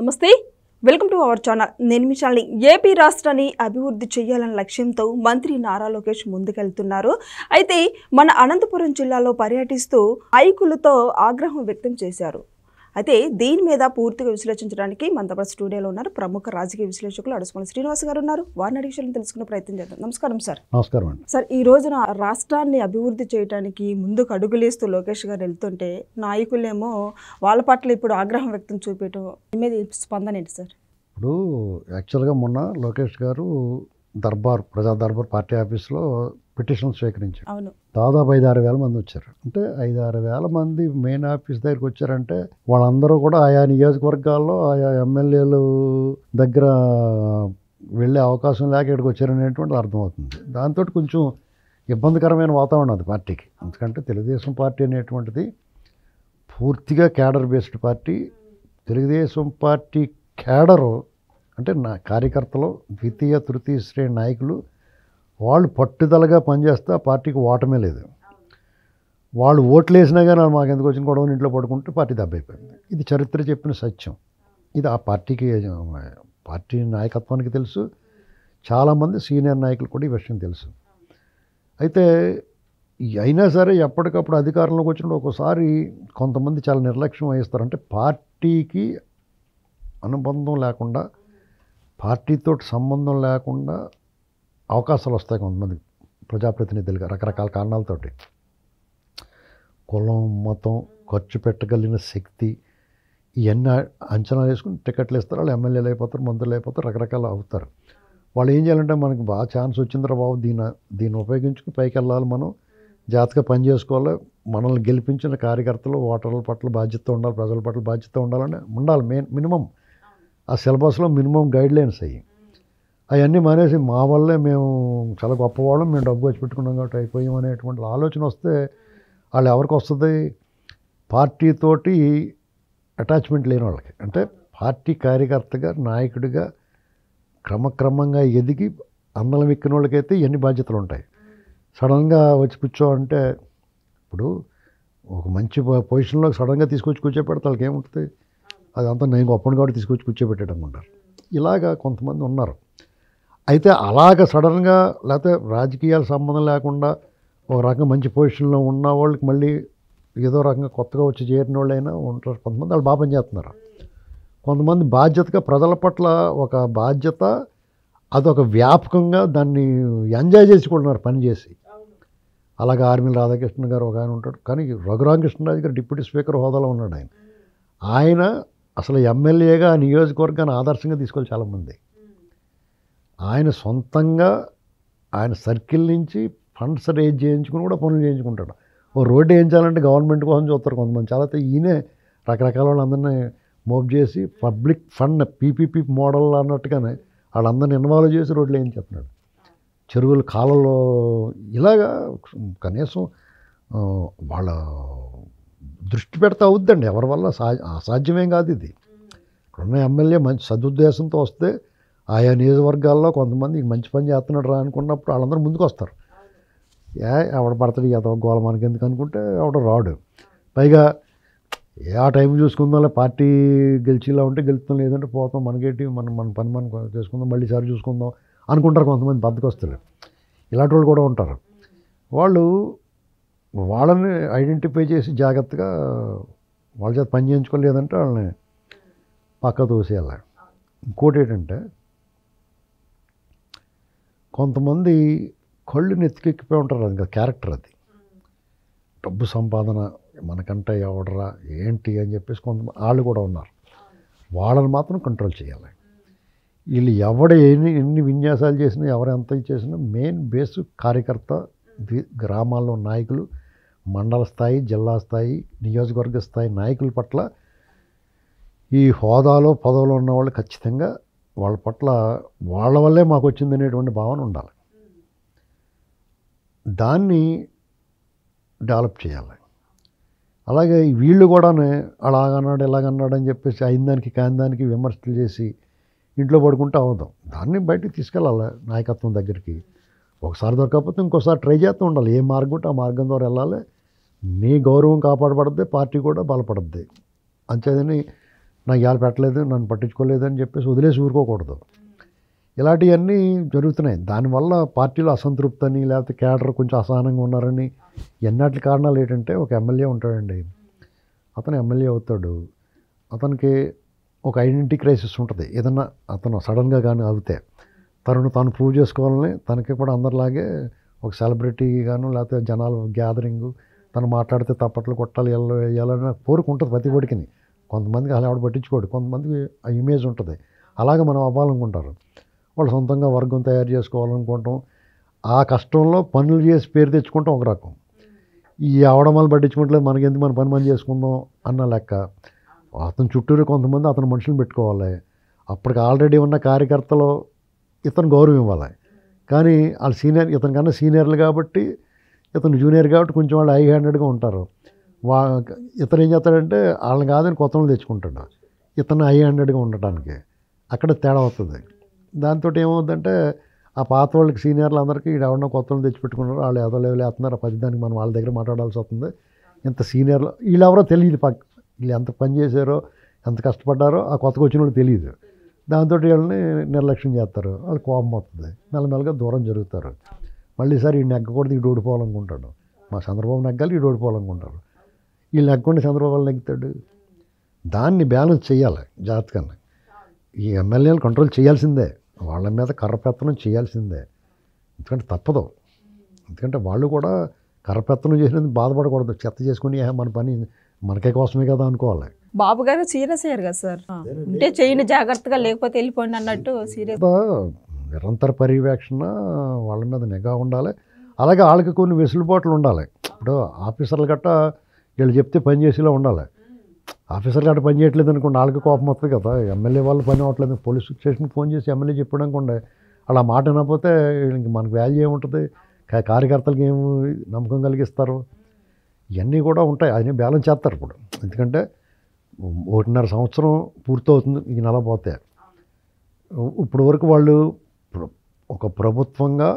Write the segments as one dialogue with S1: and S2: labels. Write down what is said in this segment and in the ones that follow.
S1: నమస్తే, welcome to our channel. నేను మీ channel. AP రాష్ట్రాన్ని అభివృద్ధి చేయాలన్న లక్ష్యంతో మంత్రి నారా లోకేష్ ముందుకెళ్తున్నారు. అయితే మన అనంతపురం జిల్లాలో పర్యటిస్తూ నాయకులతో ఆగ్రహం వ్యక్తం చేశారు. అయితే దీని మీద పూర్తిగా విశ్లేషించడానికి మనతో పాటు స్టూడియోలో ఉన్నారు ప్రముఖ రాజకీయ విశ్లేషకులు అడుసుమల్లి శ్రీనివాస్ గారు ఉన్నారు. వారిని అడిగి తెలుసుకునే ప్రయత్నం చేద్దాం. నమస్కారం సార్.
S2: నమస్కారం అండి.
S1: సార్, ఈ రోజున రాష్ట్రాన్ని అభివృద్ధి చేయడానికి ముందుకు అడుగులేస్తూ లోకేష్ గారు వెళ్తుంటే నాయకులేమో వాళ్ళ పట్ల ఇప్పుడు ఆగ్రహం వ్యక్తం చూపించడం మీద స్పందన ఏంటి సార్?
S2: ఇప్పుడు యాక్చువల్గా మొన్న లోకేష్ గారు ప్రజా దర్బార్ పార్టీ ఆఫీస్లో పిటిషన్లు స్వీకరించారు.
S1: అవును,
S2: దాదాపు 5-6 వేల మంది వచ్చారు. అంటే 5-6 వేల మంది మెయిన్ ఆఫీస్ దగ్గరికి వచ్చారంటే వాళ్ళందరూ కూడా ఆయా నియోజకవర్గాల్లో ఆయా ఎమ్మెల్యేలు దగ్గర వెళ్ళే అవకాశం లేక ఇక్కడికి వచ్చారనేటువంటిది అర్థమవుతుంది. దాంతో కొంచెం ఇబ్బందికరమైన వాతావరణం అది పార్టీకి. ఎందుకంటే తెలుగుదేశం పార్టీ అనేటువంటిది పూర్తిగా cadre based party. Telugu Desam party cadre అంటే నా కార్యకర్తలు, ద్వితీయ తృతీయ శ్రేణి నాయకులు, వాళ్ళు పట్టుదలగా పనిచేస్తే ఆ పార్టీకి ఓటమే లేదు. వాళ్ళు ఓట్లు వేసినా కానీ మాకు ఎందుకు వచ్చిన గొడవని ఇంట్లో పడుకుంటే పార్టీ దెబ్బైపోయింది. ఇది చరిత్ర చెప్పిన సత్యం. ఇది ఆ పార్టీ నాయకత్వానికి తెలుసు. చాలామంది సీనియర్ నాయకులు కూడా ఈ విషయం తెలుసు. అయితే అయినా సరే ఎప్పటికప్పుడు అధికారంలోకి వచ్చినప్పుడు ఒక్కోసారి కొంతమంది చాలా నిర్లక్ష్యం వహిస్తారు. అంటే పార్టీకి అనుబంధం లేకుండా, పార్టీతో సంబంధం లేకుండా అవకాశాలు వస్తాయి కొంతమంది ప్రజాప్రతినిధులుగా రకరకాల కారణాలతోటి. కులం, మతం, ఖర్చు పెట్టగలిగిన శక్తి, ఇవన్నీ అంచనా వేసుకుని టికెట్లు ఇస్తారు. వాళ్ళు ఎమ్మెల్యేలు అయిపోతారు, మంత్రులు అయిపోతారు, రకరకాలు అవుతారు. వాళ్ళు ఏం చేయాలంటే మనకి బాగా ఛాన్స్ వచ్చిందిరా బాబు, దీన్ని ఉపయోగించుకుని పైకి వెళ్ళాలి, మనం జాగ్రత్తగా పని చేసుకోవాలి, మనల్ని గెలిపించిన కార్యకర్తలు ఓటర్ల పట్ల బాధ్యత ఉండాలి, ప్రజల పట్ల బాధ్యత ఉండాలి. మినిమం ఆ సిలబస్లో మినిమం గైడ్ లైన్స్ అవన్నీ మానేసి మా వల్లే మేము చాలా గొప్పవాళ్ళం, మేము డబ్బు వచ్చి పెట్టుకున్నాం కాబట్టి అయిపోయాం అనేటువంటి ఆలోచన వస్తే వాళ్ళు ఎవరికి వస్తుంది? పార్టీతోటి అటాచ్మెంట్ లేని వాళ్ళకి. అంటే పార్టీ కార్యకర్తగా, నాయకుడిగా క్రమక్రమంగా ఎదిగి అందలం ఎక్కిన వాళ్ళకైతే ఎన్ని బాధ్యతలు ఉంటాయి. సడన్గా వచ్చి కూర్చోమంటే ఇప్పుడు ఒక మంచి పొజిషన్లో సడన్గా తీసుకొచ్చి కూర్చోపెడితే వాళ్ళకి ఏముంటుంది? అదంతా నేను గొప్పని కాబట్టి తీసుకొచ్చి కూర్చోబెట్టాడు అనుకుంటారు. ఇలాగా కొంతమంది ఉన్నారు. అయితే అలాగ సడన్గా లేకపోతే రాజకీయాల సంబంధం లేకుండా ఒక రకంగా మంచి పొజిషన్లో ఉన్న వాళ్ళకి మళ్ళీ ఏదో రకంగా కొత్తగా వచ్చి చేరిన వాళ్ళైనా ఉంటారు. కొంతమంది వాళ్ళు బాగా పనిచేస్తున్నారు. కొంతమంది బాధ్యతగా ప్రజల పట్ల ఒక బాధ్యత, అదొక వ్యాపకంగా దాన్ని ఎంజాయ్ చేసుకుంటున్నారు పనిచేసి. అలాగే ఆర్మీల రాధాకృష్ణ గారు ఒక ఆయన ఉంటాడు. కానీ రఘురామకృష్ణరాజు గారు డిప్యూటీ స్పీకర్ హోదాలో ఉన్నాడు. ఆయన అసలు ఎమ్మెల్యేగా ఆ నియోజకవర్గాన్ని ఆదర్శంగా తీసుకోవాలి చాలామంది. ఆయన సొంతంగా ఆయన సర్కిల్ నుంచి ఫండ్స్ రేజ్ చేయించుకుని కూడా పనులు చేయించుకుంటాడు. ఓ రోడ్డు వేయించాలంటే గవర్నమెంట్ కోసం చూస్తారు కొంతమంది. చాలా ఈయనే రకరకాల వాళ్ళందరినీ మోప్ చేసి పబ్లిక్ ఫండ్ పీపీపీ మోడల్ అన్నట్టుగానే వాళ్ళందరినీ ఇన్వాల్వ్ చేసి రోడ్లు వేయించేస్తున్నాడు. చెరువులు, కాలంలో ఇలాగా కనీసం వాళ్ళ దృష్టి పెడితే అవుద్దండి. ఎవరి వల్ల అసాధ్యమేం కాదు ఇది. ఇక్కడున్న ఎమ్మెల్యే మంచి సదుద్దేశంతో వస్తే ఆయా నియోజకవర్గాల్లో కొంతమంది మంచి పని చేస్తున్నాడు రా అనుకున్నప్పుడు వాళ్ళందరూ ముందుకు వస్తారు. ఎవడ పడతాడు ఏదో గోల మనకి ఎందుకు అనుకుంటే ఎవడ రాడు. పైగా ఆ టైం చూసుకుందాం, పార్టీ గెలిచిలా ఉంటే గెలుస్తాం, లేదంటే పోతాం, మనకేంటి మన పని మనం చేసుకుందాం, మళ్ళీ సారి చూసుకుందాం అనుకుంటారు కొంతమంది బద్దకొస్తారు. ఇలాంటి వాళ్ళు కూడా ఉంటారు. వాళ్ళని ఐడెంటిఫై చేసి జాగ్రత్తగా వాళ్ళ చేత పని చేయించుకోలేదంటే వాళ్ళని పక్క తోసేయాలి. ఇంకోటి ఏంటంటే కొంతమంది కళ్ళు నెత్తికెక్కిపోయి ఉంటారు. అది క్యారెక్టర్, అది డబ్బు సంపాదన మనకంటే ఎవడరా ఏంటి అని చెప్పేసి కొంతమంది వాళ్ళు కూడా ఉన్నారు. వాళ్ళని మాత్రం కంట్రోల్ చేయాలి. వీళ్ళు ఎన్ని విన్యాసాలు చేసినా, ఎవరు ఎంత చేసినా మెయిన్ బేస్ కార్యకర్త, గ్రామాల్లో నాయకులు, మండల స్థాయి, జిల్లా స్థాయి, నియోజకవర్గ స్థాయి నాయకుల పట్ల ఈ హోదాలో పదవులో ఉన్నవాళ్ళు ఖచ్చితంగా వాళ్ళ పట్ల వాళ్ళ వల్లే మాకు వచ్చింది అనేటువంటి భావన ఉండాలి. దాన్ని డెవలప్ చేయాలి. అలాగే వీళ్ళు కూడా అలాగన్నాడు ఇలాగన్నాడు అని చెప్పేసి అయిందానికి కాందానికి విమర్శలు చేసి ఇంట్లో పడుకుంటే అవదాం. దాన్ని బయటికి తీసుకెళ్ళాలి నాయకత్వం దగ్గరికి. ఒకసారి దొరకకపోతే ఇంకోసారి ట్రై చేస్తూ ఉండాలి. ఏ మార్గం ఉంటే ఆ మార్గం ద్వారా వెళ్ళాలి. మీ గౌరవం కాపాడబడుద్ది, పార్టీ కూడా బలపడుద్ది. అంతేదని నాకు ఇవాళ పెట్టలేదు, నన్ను పట్టించుకోలేదు అని చెప్పేసి వదిలేసి ఊరుకోకూడదు. ఇలాంటివన్నీ జరుగుతున్నాయి. దానివల్ల పార్టీలో అసంతృప్తి అని, లేకపోతే కేడర్ కొంచెం అసహనంగా ఉన్నారని, ఎన్నటి కారణాలు ఏంటంటే, ఒక ఎమ్మెల్యే ఉంటాడండి, అతను ఎమ్మెల్యే అవుతాడు, అతనికి ఒక ఐడెంటిటీ క్రైసిస్ ఉంటుంది. ఏదన్నా అతను సడన్గా కానీ అవుతే తాను ప్రూవ్ చేసుకోవాలని, తనకి కూడా అందరిలాగే ఒక సెలబ్రిటీగాను, లేకపోతే జనాలు గ్యాదరింగు, తను మాట్లాడితే తప్పట్లు కొట్టాలి, వేయాలని కోరిక ఉంటుంది ప్రతి ఒడికి. కొంతమందికి అలా ఎవడు పట్టించుకోడు, కొంతమందికి ఆ ఇమేజ్ ఉంటుంది. అలాగే మనం అవ్వాలనుకుంటారు. వాళ్ళు సొంతంగా వర్గం తయారు చేసుకోవాలనుకుంటాం. ఆ కష్టంలో పనులు చేసి పేరు తెచ్చుకుంటాం ఒక రకం. ఈ అవడమాలు పట్టించుకుంటలేదు, మనకెందుకు, మన పని మనం చేసుకుందాం అన్న లెక్క. అతని చుట్టూరు కొంతమంది అతను మనుషులు పెట్టుకోవాలి. అప్పటికి ఆల్రెడీ ఉన్న కార్యకర్తలు ఇతను గౌరవం ఇవ్వాలి. కానీ వాళ్ళు సీనియర్, ఇతని కన్నా సీనియర్లు కాబట్టి, ఇతను జూనియర్ కాబట్టి కొంచెం వాళ్ళు హై హ్యాండెడ్గా ఉంటారు. ఇతను ఏం చేస్తాడంటే వాళ్ళని కాదని కొత్త వాళ్ళు తెచ్చుకుంటాడు, ఇతను హై హ్యాండెడ్గా ఉండటానికి. అక్కడ తేడా అవుతుంది. దాంతో ఏమవుతుందంటే ఆ పాత వాళ్ళకి సీనియర్లు అందరికీ ఎవరన్నా కొత్త వాళ్ళు తెచ్చిపెట్టుకున్నారు, వాళ్ళు ఏదో లెవెల్ వేస్తున్నారు. ప్రతిదానికి మనం వాళ్ళ దగ్గర మాట్లాడాల్సి వస్తుంది. ఇంత సీనియర్లు వీళ్ళు ఎవరో తెలియదు, వీళ్ళు ఎంత పని చేశారో, ఎంత కష్టపడ్డారో ఆ కొత్తగా వచ్చిన వాళ్ళు తెలియదు. దాంతో వీళ్ళని నిర్లక్ష్యం చేస్తారు. వాళ్ళు కోపం వస్తుంది, మెల్లమెల్లగా దూరం జరుగుతారు. మళ్ళీ సార్ ఈ నెగ్గకూడదు, ఈ ఓడిపోవాలనుకుంటాడు. మా చంద్రబాబు నెగ్గాలి, ఈ ఓడిపోవాలనుకుంటారు. వీళ్ళు నెగ్గకుండా చంద్రబాబు నెగ్గుతాడు. దాన్ని బ్యాలెన్స్ చేయాలి జాగ్రత్తగా. ఈ ఎమ్మెల్యేలు కంట్రోల్ చేయాల్సిందే, వాళ్ళ మీద కర్రపెత్తనం చేయాల్సిందే. ఎందుకంటే తప్పదు. ఎందుకంటే వాళ్ళు కూడా కర్రపెత్తనం చేసినందుకు బాధపడకూడదు. చెత్త చేసుకుని మన పని మనకే కోసమే కదా అనుకోవాలి.
S1: బాబు గారు సీరియస్ అయ్యారు కదా సార్, అంటే చేయండి జాగ్రత్తగా, లేకపోతే వెళ్ళిపోండి అన్నట్టు సీరియస్.
S2: నిరంతర పర్యవేక్షణ, వాళ్ళ మీద నిఘా ఉండాలి. అలాగే వాళ్ళకి కొన్ని వెసులుబాట్లు ఉండాలి. ఇప్పుడు ఆఫీసర్లు గట్ట వీళ్ళు చెప్తే పని చేసేలా ఉండాలి. ఆఫీసర్లు గట్ట పని చేయట్లేదు అనుకోండి, వాళ్ళకి కోపం వస్తుంది కదా. ఎమ్మెల్యే వాళ్ళు పని అవ్వట్లేదు, పోలీస్ స్టేషన్కి ఫోన్ చేసి ఎమ్మెల్యే చెప్పడం అనుకోండి, అలా మాట వినకపోతే మనకు వాల్యూ ఏముంటుంది, కార్యకర్తలకి ఏమి నమ్మకం కలిగిస్తారు. ఇవన్నీ కూడా ఉంటాయి. అన్నీ బ్యాలెన్స్ చేస్తారు ఇప్పుడు. ఎందుకంటే 1.5 సంవత్సరం పూర్తవుతుంది ఈ నెల పోతే. ఇప్పుడు వరకు వాళ్ళు ఒక ప్రభుత్వంగా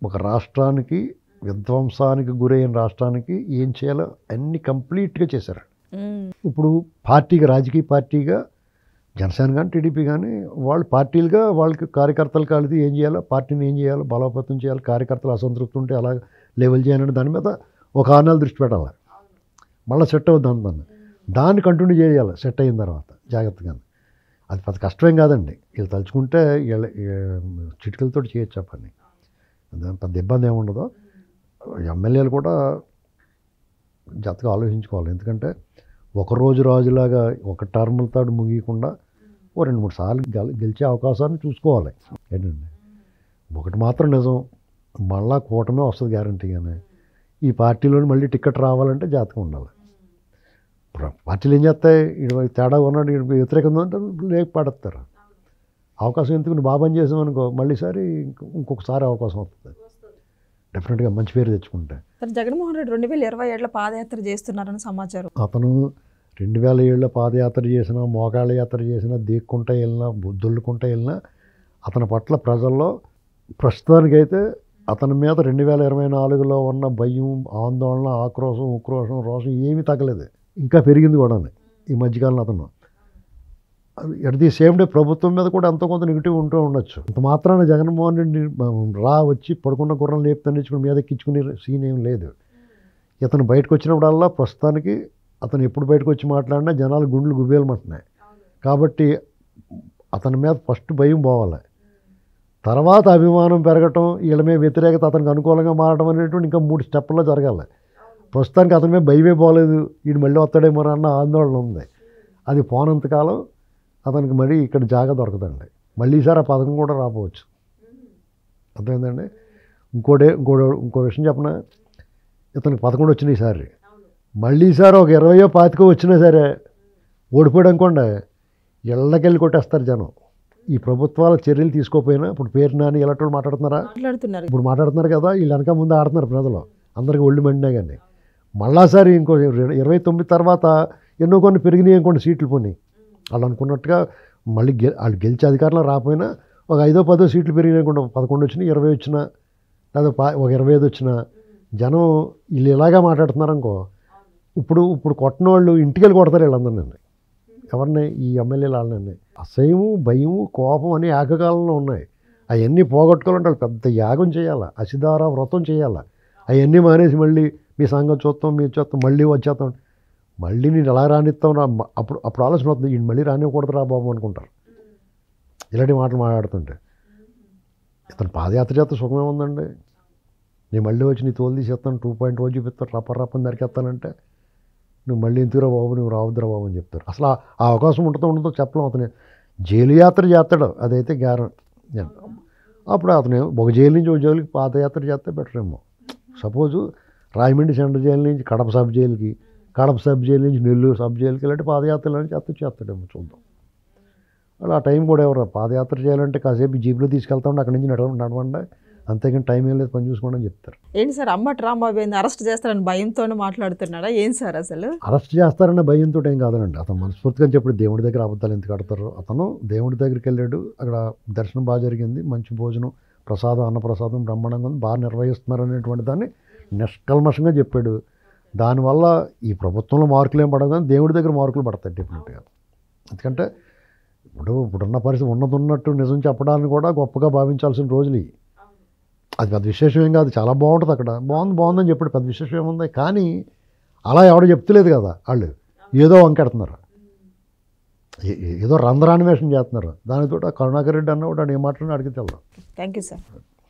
S2: ఒక రాష్ట్రానికి, విధ్వంసానికి గురైన రాష్ట్రానికి ఏం చేయాలో అన్నీ కంప్లీట్గా చేశారు. ఇప్పుడు పార్టీగా, రాజకీయ పార్టీగా జనసేన కానీ టీడీపీ కానీ వాళ్ళు పార్టీలుగా వాళ్ళకి కార్యకర్తలు కలిసి ఏం చేయాలో, పార్టీని ఏం చేయాలో బలోపేతం చేయాలి, కార్యకర్తలు అసంతృప్తి ఉంటే అలా లెవెల్ చేయాలని దాని మీద ఒక 6 నెలలు దృష్టి పెట్టాలి. మళ్ళీ సెట్ అవుతుంది దాన్ని కంటిన్యూ చేయాలి సెట్ అయిన తర్వాత జాగ్రత్తగా. అది పెద్ద కష్టమేం కాదండి, వీళ్ళు తలుచుకుంటే చిటికలతో చేయొచ్చు ఆ పని. పెద్ద ఇబ్బంది ఏముండదు. ఎమ్మెల్యేలు కూడా జాగ్రత్తగా ఆలోచించుకోవాలి. ఎందుకంటే ఒకరోజు రాజులాగా ఒక టర్ములతో ముగియకుండా 2-3 సార్లు గెలిచే అవకాశాన్ని చూసుకోవాలి. ఏంటండి, ఒకటి మాత్రం నిజం, మళ్ళా కూటమే వస్తుంది గ్యారంటీగానే. ఈ పార్టీలోని మళ్ళీ టికెట్ రావాలంటే జాగ్రత్తగా ఉండాలి. పార్టీలు ఏం చేస్తాయి, తేడా ఉన్నాడు, వ్యతిరేకంగా ఉంటే లేక పడతారు. అవకాశం ఎందుకు, నువ్వు బాగా పని చేసామనుకో మళ్ళీసారి ఇంకొకసారి అవకాశం వస్తుంది డెఫినెట్గా, మంచి పేరు తెచ్చుకుంటే.
S1: జగన్మోహన్ రెడ్డి 2027 పాదయాత్ర చేస్తున్నారని సమాచారం.
S2: అతను 2007 పాదయాత్ర చేసినా, మోకాళ్ళ యాత్ర చేసినా, దేక్కుంటా వెళ్ళినా, దొల్లుకుంటా వెళ్ళినా అతని పట్ల ప్రజల్లో ప్రస్తుతానికైతే అతని మీద 2024లో ఉన్న భయం, ఆందోళన, ఆక్రోశం, ఉక్రోషం, రోషం ఏమీ తగ్గలేదు, ఇంకా పెరిగింది కూడా ఈ మధ్యకాలంలో. అతను ఎట్ ది సేమ్ డే ప్రభుత్వం మీద కూడా ఎంతో కొంత నెగిటివ్ ఉంటూ ఉండొచ్చు. అంత మాత్రాన జగన్మోహన్ రెడ్డి వచ్చి పడుకున్న గుర్రం లేపు తన్నించుకుని మీద ఎక్కించుకునే సీన్ ఏం లేదు. ఇతను బయటకు వచ్చినప్పుడల్లా ప్రస్తుతానికి అతను ఎప్పుడు బయటకు వచ్చి మాట్లాడినా జనాలు గుండెలు గుబేలమంటున్నాయి. కాబట్టి అతని మీద ఫస్ట్ భయం పోవాలి, తర్వాత అభిమానం పెరగటం, వీళ్ళ మీద వ్యతిరేకత అతనికి అనుకూలంగా మారడం అనేటువంటి ఇంకా 3 స్టెప్పుల్లో జరగాలి. ప్రస్తుతానికి అతని మీద భయమే పోలేదు, వీడు మళ్ళీ వస్తాడేమో అన్న ఆందోళన ఉంది. అది పోనంతకాలం అతనికి మళ్ళీ ఇక్కడ జాగా దొరకదండి. మళ్ళీ ఈసారి ఆ పథకం కూడా రాపోవచ్చు. అర్థమైందండి. ఇంకో విషయం చెప్పనా, ఇతనికి 11 వచ్చినాయి ఈసారి. మళ్ళీ ఈసారి ఒక 20-25 వచ్చినా సరే ఓడిపోయాడు అనుకోండి, ఇళ్ళకెళ్ళి కొట్టేస్తారు జనం. ఈ ప్రభుత్వాల చర్యలు తీసుకోపోయినా, ఇప్పుడు పేరు నాని ఎలాంటి మాట్లాడుతున్నారా, ఇప్పుడు మాట్లాడుతున్నారు కదా, వీళ్ళు వెనక ముందు ఆడుతున్నారు ప్రజలు, అందరికీ ఒళ్ళు మండినా కానీ. మళ్ళాసారి ఇంకో 29 తర్వాత ఎన్నో కొన్ని పెరిగినాయి అనుకోండి సీట్లు పోనీ, వాళ్ళు అనుకున్నట్టుగా మళ్ళీ వాళ్ళు గెలిచే అధికారంలో రాకపోయినా ఒక 5-10 సీట్లు పెరిగినాయి అనుకోండి, 11 వచ్చినా, 20 వచ్చినా, లేదా ఒక 25 వచ్చినా, జనం వీళ్ళు ఇలాగా మాట్లాడుతున్నారు అనుకో, ఇప్పుడు కొట్టిన వాళ్ళు ఇంటికి వెళ్ళి కొడతారు వీళ్ళందరినీ. ఎవరిని ఈ ఎమ్మెల్యేలు వాళ్ళని అసహ్యము భయము కోపం అని ఏకకాలంలో ఉన్నాయి. అవన్నీ పోగొట్టుకోవాలంటే వాళ్ళు పెద్ద యాగం చేయాలి, అసిధార వ్రతం చేయాలి. అవన్నీ మానేసి మళ్ళీ మీ సంగతి చూస్తాం మీరు చూస్తాం మళ్ళీ వచ్చేస్తాం, మళ్ళీ నేను ఎలా రానిస్తాం అప్పుడు ఆలోచన అవుతుంది, ఈ మళ్ళీ రానివ్వకూడదు రా బాబు అనుకుంటారు ఇలాంటి మాటలు మాట్లాడుతుంటే. ఇతను పాదయాత్ర చేస్తే సుఖమే ఉందండి. నేను మళ్ళీ వచ్చి నీ తోలు తీసేస్తాను 2.0 చూపిస్తాను రప్పని నరికేస్తానంటే నువ్వు మళ్ళీ ఎందుకురా బాబు నువ్వు రావద్దురా బాబు అని చెప్తారు. అసలు ఆ అవకాశం ఉండదో చెప్పలేం. అతను జైలు యాత్ర చేస్తాడు అదైతే గ్యారెంటీ. అప్పుడు అతను ఒక జైలు నుంచి ఒక జైలుకి పాదయాత్ర చేస్తే బెటర్ ఏమో. సపోజు రాజమండ్రి సెంట్రల్ జైలు నుంచి కడప సబ్ జైలుకి, కడప సబ్ జైలు నుంచి నెల్లూరు సబ్ జైలుకి ఇలాంటి పాదయాత్రలు అని చేస్తాడేమో చూద్దాం. అలా ఆ టైం కూడా ఎవరు పాదయాత్ర చేయాలంటే కాసేపు జీపులో తీసుకెళ్తామండి అక్కడి నుంచి నడవండి, అంతేకాని టైం ఏం లేదు పని చూసుకోండి అని చెప్తారు.
S1: ఏంటి సార్ అంబటి రాంబాబుని అరెస్ట్ చేస్తారని భయంతోనే మాట్లాడుతున్నాడా ఏం సార్? అసలు
S2: అరెస్ట్ చేస్తారనే భయంతో ఏం కాదనండి. అతను మనస్ఫూర్తిగా చెప్పి దేవుడి దగ్గర అబద్ధాలు ఎందుకు ఆడతారు. అతను దేవుడి దగ్గరికి వెళ్ళాడు, అక్కడ దర్శనం బాగా జరిగింది, మంచి భోజనం ప్రసాదం అన్నప్రసాదం బ్రహ్మాండంగా ఉంది, బాగా నిర్వహిస్తున్నారు అనేటువంటి దాన్ని నిష్కల్మషంగా చెప్పాడు. దానివల్ల ఈ ప్రభుత్వంలో మార్కులు ఏం పడవు కానీ దేవుడి దగ్గర మార్కులు పడతాయి డెఫినెట్గా. ఎందుకంటే ఇప్పుడున్న పరిస్థితి ఉన్నట్టు నిజం చెప్పడానికి కూడా గొప్పగా భావించాల్సిన రోజులు ఇవి. అది పెద్ద విశేషం ఏం కాదు, చాలా బాగుంటుంది అక్కడ, బాగుందని చెప్పాడు, పెద్ద విశేషం ఏముంది. కానీ అలా ఎవడో చెప్తలేదు కదా, వాళ్ళు ఏదో వంకెడుతున్నారు, ఏదో రంధ్రాన్వేషణ చేస్తున్నారు. దానితో కరుణాకర్ రెడ్డి అన్న కూడా ఏ మాటలను అడిగితే వెళ్దాం.
S1: Thank you sir.